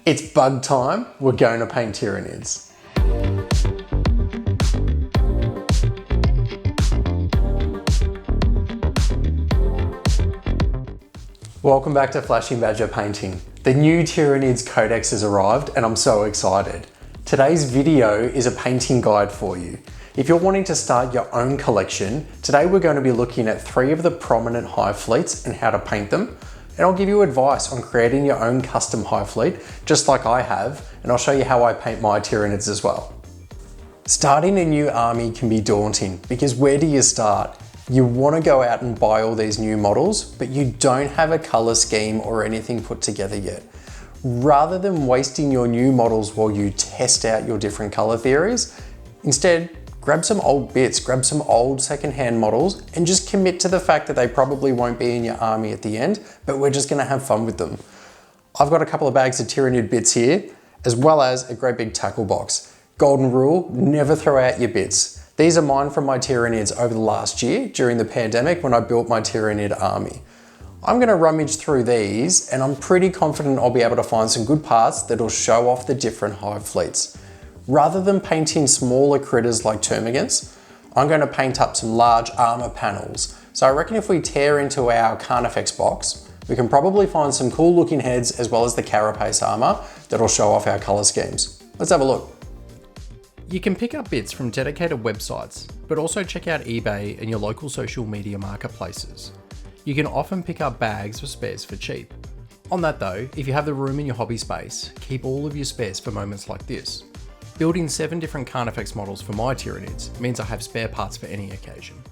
It's bug time, we're going to paint Tyranids. Welcome back to Flashing Badger Painting. The new Tyranids Codex has arrived and I'm so excited. Today's video is a painting guide for you. If you're wanting to start your own collection, today we're going to be looking at 3 of the prominent hive fleets and how to paint them. And I'll give you advice on creating your own custom hive fleet, just like I have, and I'll show you how I paint my Tyranids as well. Starting a new army can be daunting because where do you start? You want to go out and buy all these new models, but you don't have a color scheme or anything put together yet. Rather than wasting your new models while you test out your different color theories, instead, grab some old bits, grab some old secondhand models and just commit to the fact that they probably won't be in your army at the end, but we're just gonna have fun with them. I've got a couple of bags of Tyranid bits here, as well as a great big tackle box. Golden rule, never throw out your bits. These are mine from my Tyranids over the last year during the pandemic when I built my Tyranid army. I'm gonna rummage through these and I'm pretty confident I'll be able to find some good parts that'll show off the different hive fleets. Rather than painting smaller critters like termagants, I'm going to paint up some large armor panels. So I reckon if we tear into our Carnifex box, we can probably find some cool looking heads as well as the carapace armor that'll show off our color schemes. Let's have a look. You can pick up bits from dedicated websites, but also check out eBay and your local social media marketplaces. You can often pick up bags of spares for cheap. On that though, if you have the room in your hobby space, keep all of your spares for moments like this. Building 7 different Carnifex models for my Tyranids means I have spare parts for any occasion.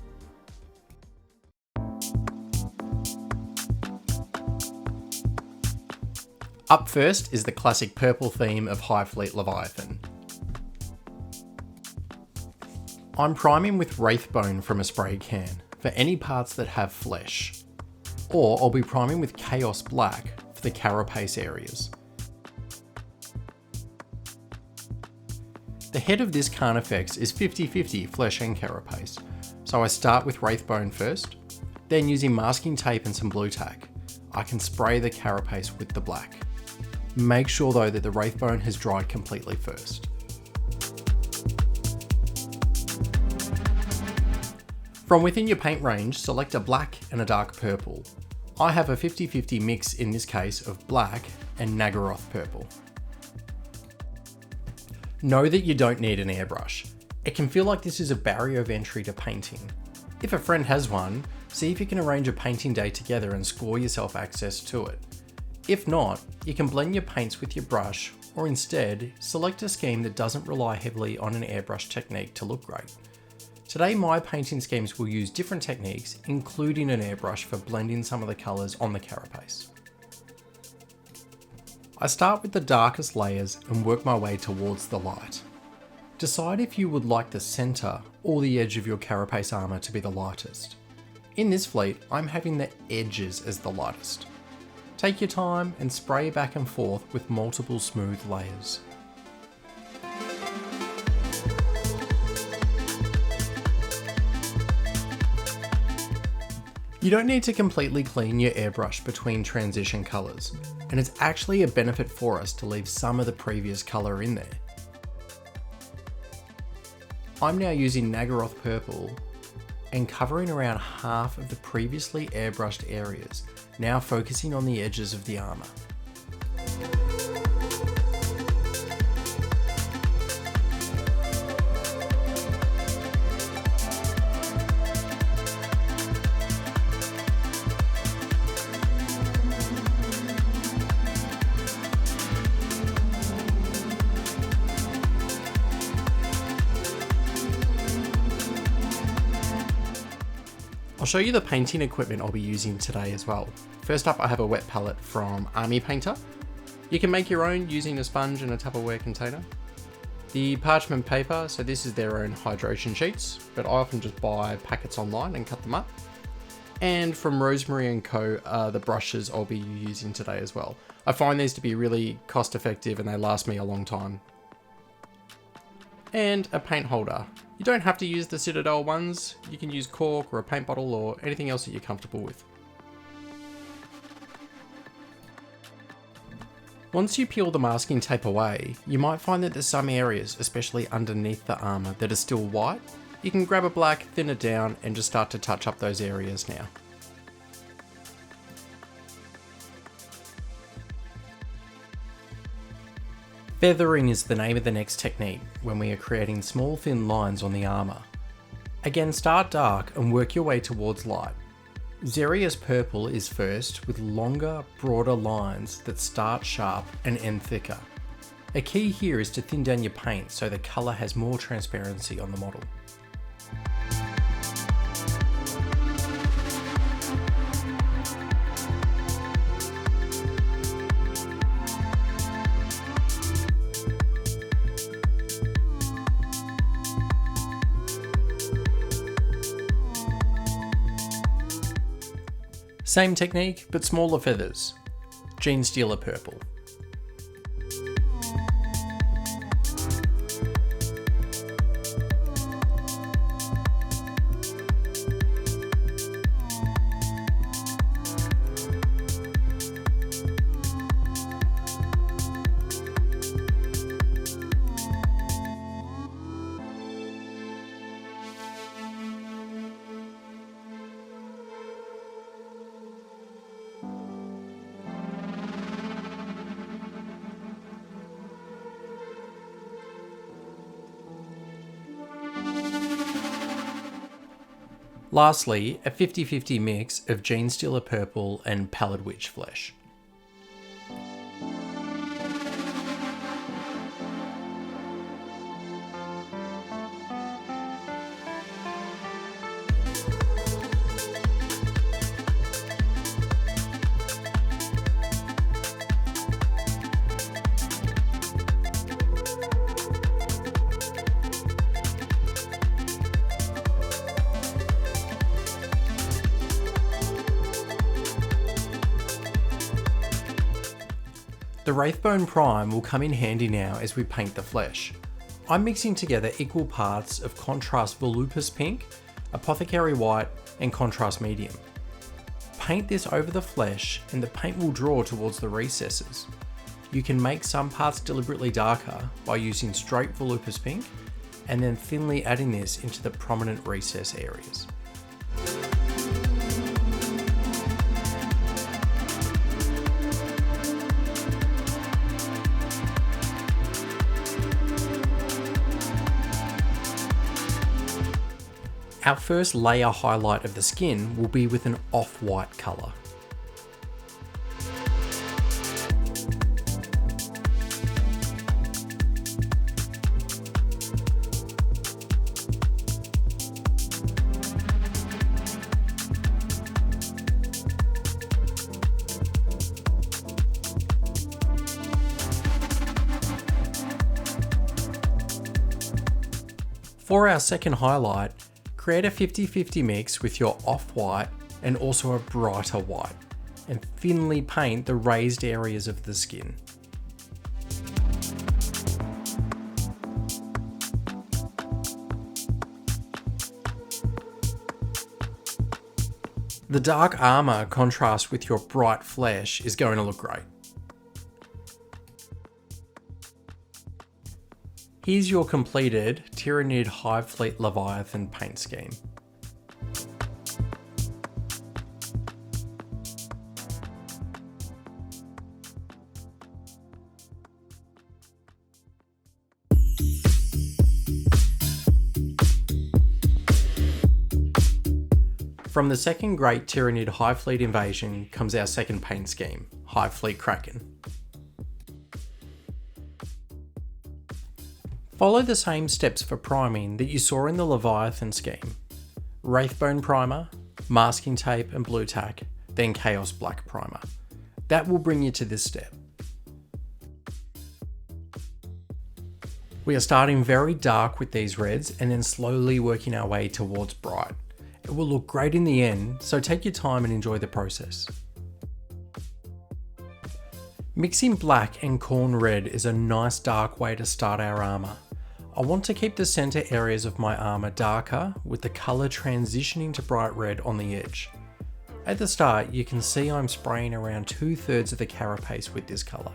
Up first is the classic purple theme of Hive Fleet Leviathan. I'm priming with Wraithbone from a spray can for any parts that have flesh, or I'll be priming with Chaos Black for the carapace areas. The head of this Carnifex is 50-50 flesh and carapace, so I start with Wraithbone first, then using masking tape and some blue tack, I can spray the carapace with the black. Make sure though that the Wraithbone has dried completely first. From within your paint range, select a black and a dark purple. I have a 50-50 mix in this case of black and Nagaroth purple. Know that you don't need an airbrush. It can feel like this is a barrier of entry to painting. If a friend has one, see if you can arrange a painting day together and score yourself access to it. If not, you can blend your paints with your brush, or instead, select a scheme that doesn't rely heavily on an airbrush technique to look great. Today my painting schemes will use different techniques, including an airbrush for blending some of the colours on the carapace. I start with the darkest layers and work my way towards the light. Decide if you would like the centre or the edge of your carapace armour to be the lightest. In this fleet, I'm having the edges as the lightest. Take your time and spray back and forth with multiple smooth layers. You don't need to completely clean your airbrush between transition colours, and it's actually a benefit for us to leave some of the previous colour in there. I'm now using Nagaroth purple and covering around half of the previously airbrushed areas, now focusing on the edges of the armour. I'll show you the painting equipment I'll be using today as well. First up, I have a wet palette from Army Painter. You can make your own using a sponge and a Tupperware container. The parchment paper, so this is their own hydration sheets, but I often just buy packets online and cut them up. And from Rosemary & Co are the brushes I'll be using today as well. I find these to be really cost effective and they last me a long time. And a paint holder. You don't have to use the Citadel ones, you can use cork or a paint bottle or anything else that you're comfortable with. Once you peel the masking tape away, you might find that there's some areas, especially underneath the armour, that are still white. You can grab a black, thin it down, and just start to touch up those areas now. Feathering is the name of the next technique when we are creating small thin lines on the armour. Again, start dark and work your way towards light. Xeria's purple is first, with longer, broader lines that start sharp and end thicker. A key here is to thin down your paint so the colour has more transparency on the model. Same technique, but smaller feathers. Genestealer purple. Lastly, a 50-50 mix of Genestealer purple and Pallid Witch flesh. The Wraithbone Prime will come in handy now as we paint the flesh. I'm mixing together equal parts of contrast volupus pink, apothecary white, and contrast medium. Paint this over the flesh and the paint will draw towards the recesses. You can make some parts deliberately darker by using straight volupus pink and then thinly adding this into the prominent recess areas. Our first layer highlight of the skin will be with an off-white colour. For our second highlight, create a 50-50 mix with your off-white and also a brighter white, and thinly paint the raised areas of the skin. The dark armour contrast with your bright flesh is going to look great. Here's your completed Tyranid Hive Fleet Leviathan paint scheme. From the second great Tyranid Hive Fleet invasion comes our second paint scheme, Hive Fleet Kraken. Follow the same steps for priming that you saw in the Leviathan scheme. Wraithbone primer, masking tape and blue tack, then Chaos Black primer. That will bring you to this step. We are starting very dark with these reds and then slowly working our way towards bright. It will look great in the end, so take your time and enjoy the process. Mixing black and corn red is a nice dark way to start our armour. I want to keep the centre areas of my armour darker with the colour transitioning to bright red on the edge. At the start you can see I'm spraying around 2/3 of the carapace with this colour.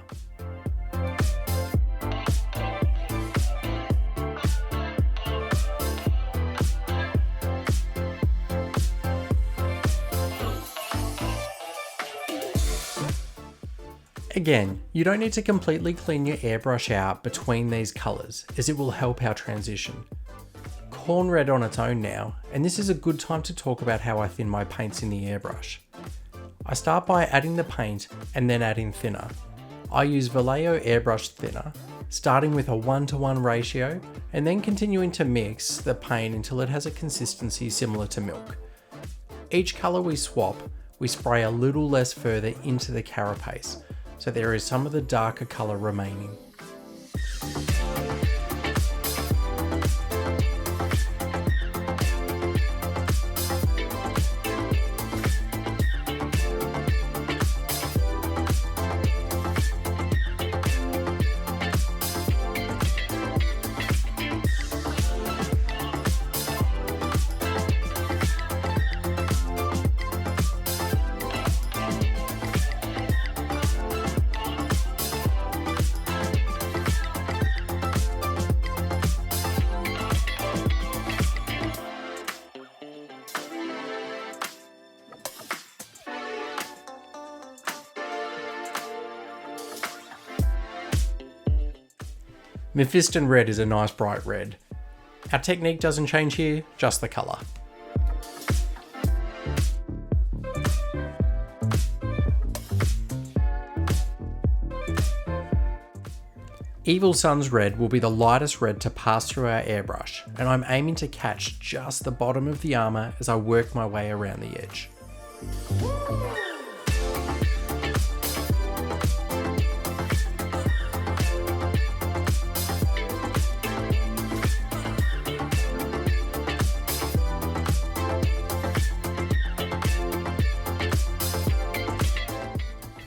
Again, you don't need to completely clean your airbrush out between these colours, as it will help our transition. Corn red on its own now, and this is a good time to talk about how I thin my paints in the airbrush. I start by adding the paint and then adding thinner. I use Vallejo airbrush thinner, starting with a 1:1 ratio and then continuing to mix the paint until it has a consistency similar to milk. Each colour we swap, we spray a little less further into the carapace, so there is some of the darker colour remaining. Mephiston red is a nice bright red. Our technique doesn't change here, just the colour. Evil Sun's red will be the lightest red to pass through our airbrush, and I'm aiming to catch just the bottom of the armour as I work my way around the edge.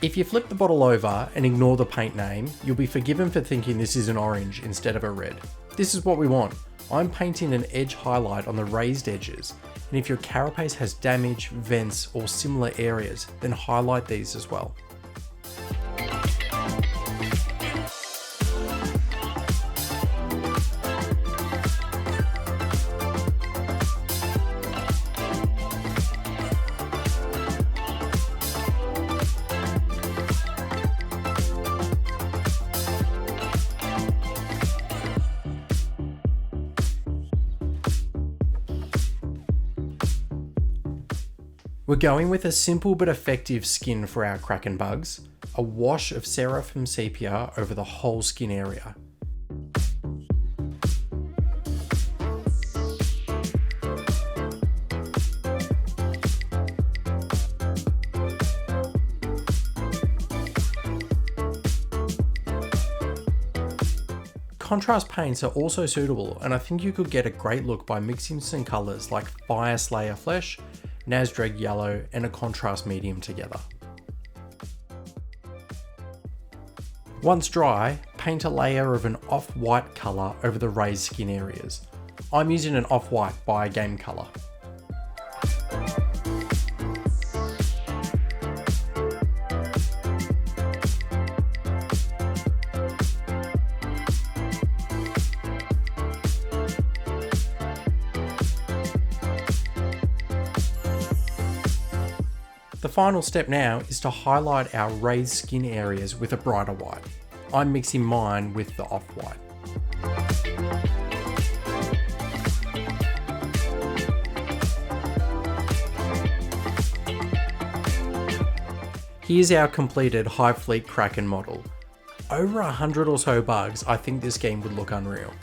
If you flip the bottle over and ignore the paint name, you'll be forgiven for thinking this is an orange instead of a red. This is what we want. I'm painting an edge highlight on the raised edges, and if your carapace has damage, vents, or similar areas, then highlight these as well. We're going with a simple but effective skin for our Kraken bugs, a wash of Seraphim Sepia over the whole skin area. Contrast paints are also suitable, and I think you could get a great look by mixing some colours like Fire Slayer Flesh, Nazdrag Yellow, and a contrast medium together. Once dry, paint a layer of an off-white colour over the raised skin areas. I'm using an off-white by Game Colour. The final step now is to highlight our raised skin areas with a brighter white. I'm mixing mine with the off-white. Here's our completed Hive Fleet Kraken model. Over 100 or so bugs, I think this game would look unreal.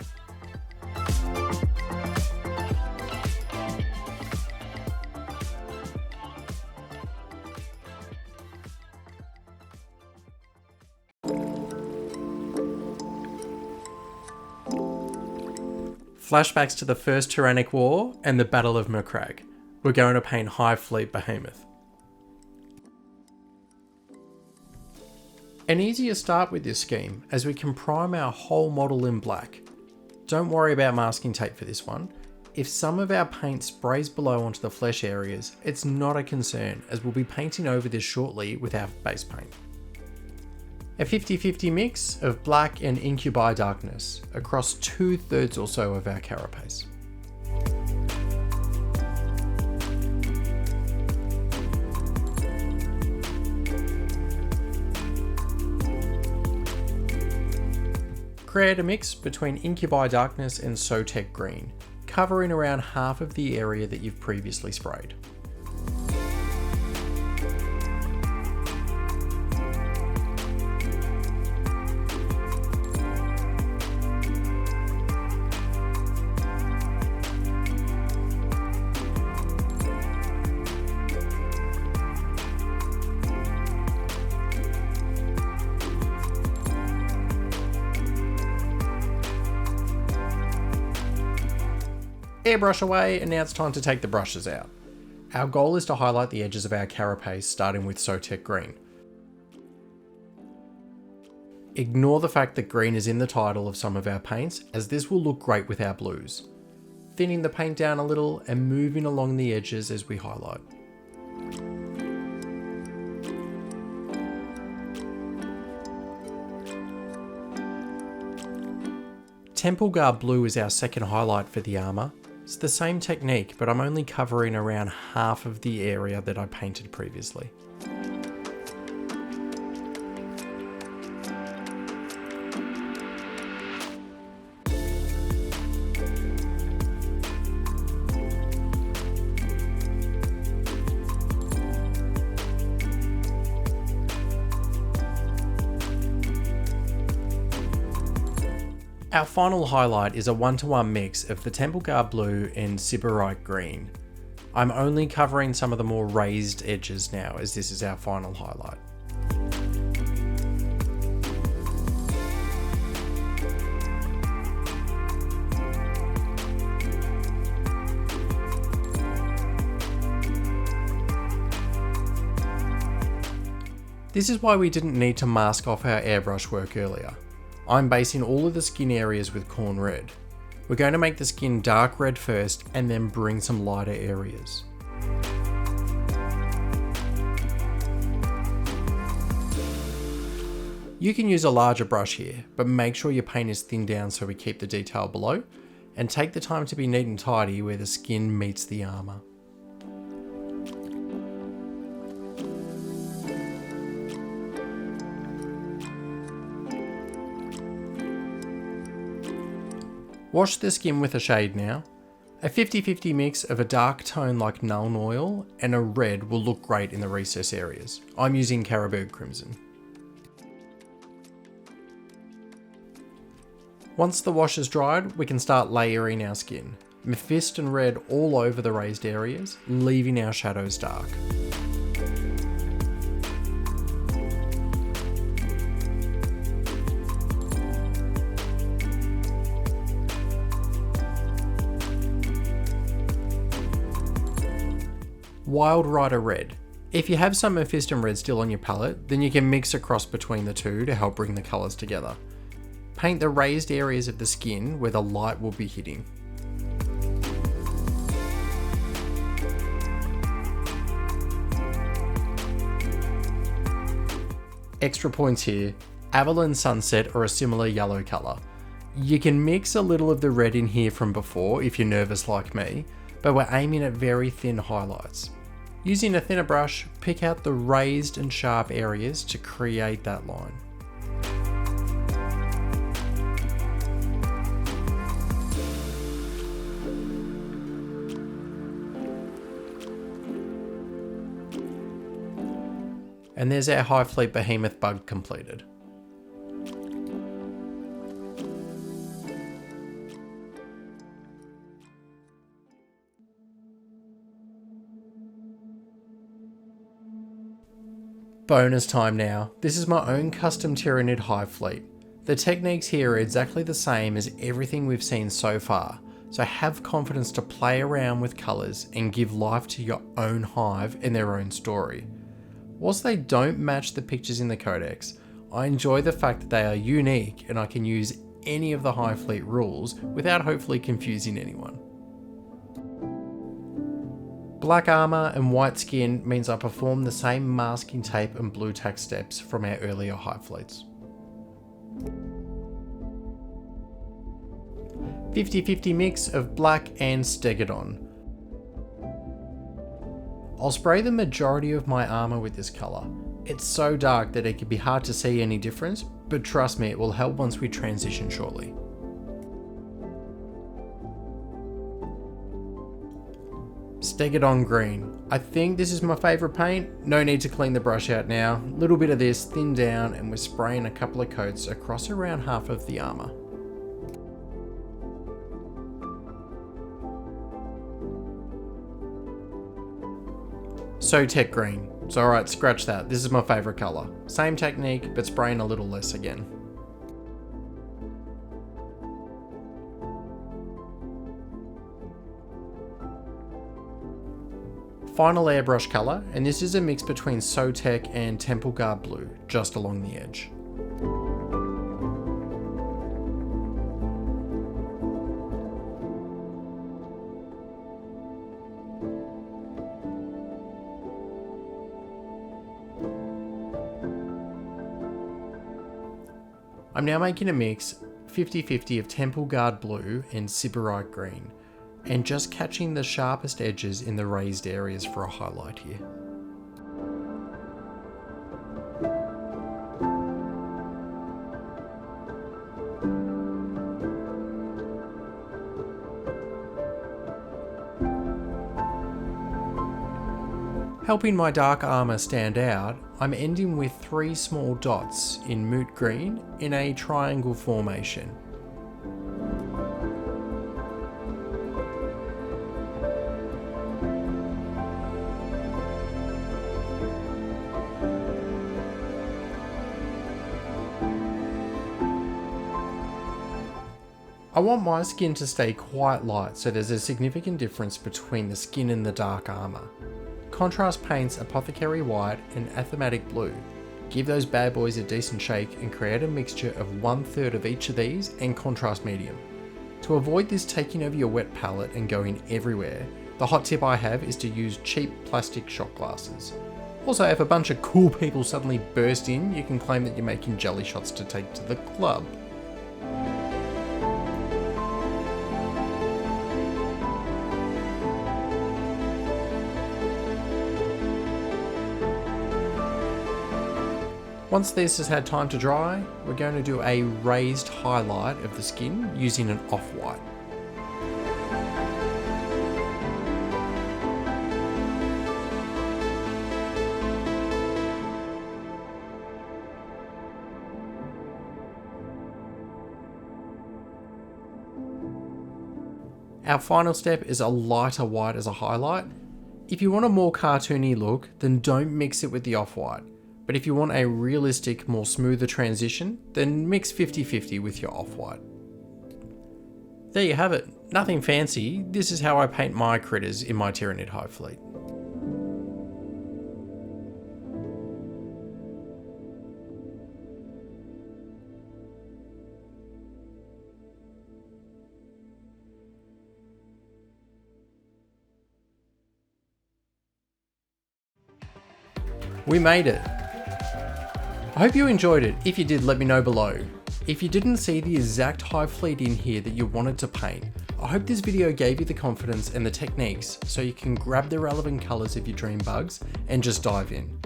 Flashbacks to the First Tyrannic War and the Battle of Macragge. We're going to paint Hive Fleet Behemoth. An easier start with this scheme, as we can prime our whole model in black. Don't worry about masking tape for this one. If some of our paint sprays below onto the flesh areas, it's not a concern, as we'll be painting over this shortly with our base paint. A 50-50 mix of black and incubi darkness across 2/3 or so of our carapace. Create a mix between incubi darkness and Sotek green, covering around half of the area that you've previously sprayed. Airbrush away, and now it's time to take the brushes out. Our goal is to highlight the edges of our carapace, starting with Sotek green. Ignore the fact that green is in the title of some of our paints, as this will look great with our blues. Thinning the paint down a little and moving along the edges as we highlight. Temple Guard Blue is our second highlight for the armour. It's the same technique, but I'm only covering around half of the area that I painted previously. Our final highlight is a 1-to-1 mix of the Temple Guard Blue and Sybarite Green. I'm only covering some of the more raised edges now, as this is our final highlight. This is why we didn't need to mask off our airbrush work earlier. I'm basing all of the skin areas with corn red. We're going to make the skin dark red first and then bring some lighter areas. You can use a larger brush here, but make sure your paint is thinned down so we keep the detail below, and take the time to be neat and tidy where the skin meets the armour. Wash the skin with a shade now. A 50-50 mix of a dark tone like Nuln Oil and a red will look great in the recess areas. I'm using Carroburg Crimson. Once the wash is dried, we can start layering our skin. Mephisto and red all over the raised areas, leaving our shadows dark. Wild Rider Red. If you have some Mephisto Red still on your palette, then you can mix across between the two to help bring the colours together. Paint the raised areas of the skin where the light will be hitting. Extra points here, Avalon Sunset or a similar yellow colour. You can mix a little of the red in here from before if you're nervous like me, but we're aiming at very thin highlights. Using a thinner brush, pick out the raised and sharp areas to create that line. And there's our Hive Fleet Behemoth bug completed. Bonus time now. This is my own custom Tyranid Hive Fleet. The techniques here are exactly the same as everything we've seen so far, so have confidence to play around with colours and give life to your own hive and their own story. Whilst they don't match the pictures in the codex, I enjoy the fact that they are unique and I can use any of the Hive Fleet rules without hopefully confusing anyone. Black armour and white skin means I perform the same masking tape and blue tack steps from our earlier Hive Fleets. 50-50 mix of black and Stegodon. I'll spray the majority of my armour with this colour. It's so dark that it can be hard to see any difference, but trust me, it will help once we transition shortly. Stegodon green. I think this is my favourite paint. No need to clean the brush out now. Little bit of this, thin down, and we're spraying a couple of coats across around half of the armour. Tech green. So alright, scratch that. This is my favourite colour. Same technique, but spraying a little less again. Final airbrush colour, and this is a mix between Tech and Temple Guard blue, just along the edge. I'm now making a mix 50-50 of Temple Guard blue and Sybarite green, and just catching the sharpest edges in the raised areas for a highlight here. Helping my dark armour stand out, I'm ending with 3 small dots in moot green in a triangle formation. I want my skin to stay quite light, so there's a significant difference between the skin and the dark armour. Contrast paints Apothecary White and Athematic Blue. Give those bad boys a decent shake and create a mixture of 1/3 of each of these and contrast medium. To avoid this taking over your wet palette and going everywhere, the hot tip I have is to use cheap plastic shot glasses. Also, if a bunch of cool people suddenly burst in, you can claim that you're making jelly shots to take to the club. Once this has had time to dry, we're going to do a raised highlight of the skin using an off-white. Our final step is a lighter white as a highlight. If you want a more cartoony look, then don't mix it with the off-white. But if you want a realistic, more smoother transition, then mix 50-50 with your off-white. There you have it. Nothing fancy. This is how I paint my critters in my Tyranid Hive Fleet. We made it. I hope you enjoyed it. If you did, let me know below. If you didn't see the exact hive fleet in here that you wanted to paint, I hope this video gave you the confidence and the techniques so you can grab the relevant colours of your dream bugs and just dive in.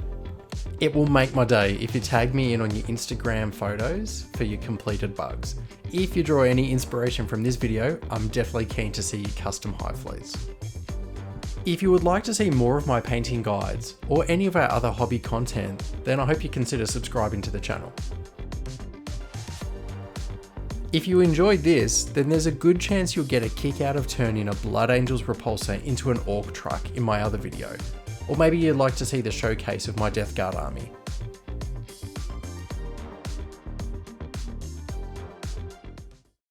It will make my day if you tag me in on your Instagram photos for your completed bugs. If you draw any inspiration from this video, I'm definitely keen to see your custom hive fleets. If you would like to see more of my painting guides or any of our other hobby content, then I hope you consider subscribing to the channel. If you enjoyed this, then there's a good chance you'll get a kick out of turning a Blood Angels repulsor into an Orc truck in my other video. Or maybe you'd like to see the showcase of my Death Guard army.